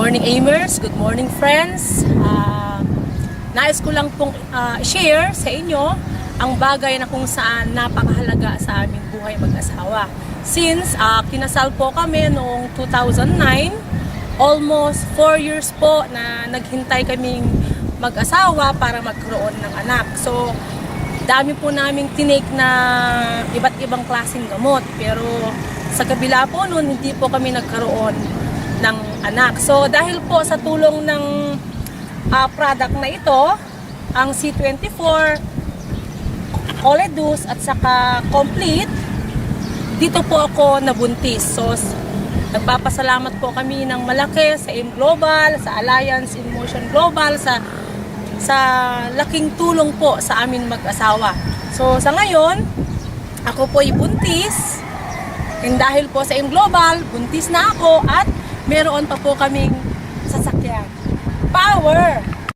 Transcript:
morning, Amers. Good morning, friends. Nais ko lang pong share sa inyo ang bagay na kung saan napakahalaga sa aming buhay mag-asawa. Since kinasal po kami noong 2009, almost 4 years po na naghintay kaming mag-asawa para magkaroon ng anak. So, dami po naming tinake na iba't ibang klaseng gamot. Pero sa kabila po noon, hindi po kami nagkaroon ng anak. So, dahil po sa tulong ng product na ito, ang C24, Oledus at saka Complete, dito po ako nabuntis. So, nagpapasalamat po kami ng malaki sa AIM Global, sa Alliance in Motion Global, sa laking tulong po sa amin mag-asawa. So, sa ngayon, ako po ay buntis. And dahil po sa AIM Global, buntis na ako at meron pa po kaming sasakyan. Power!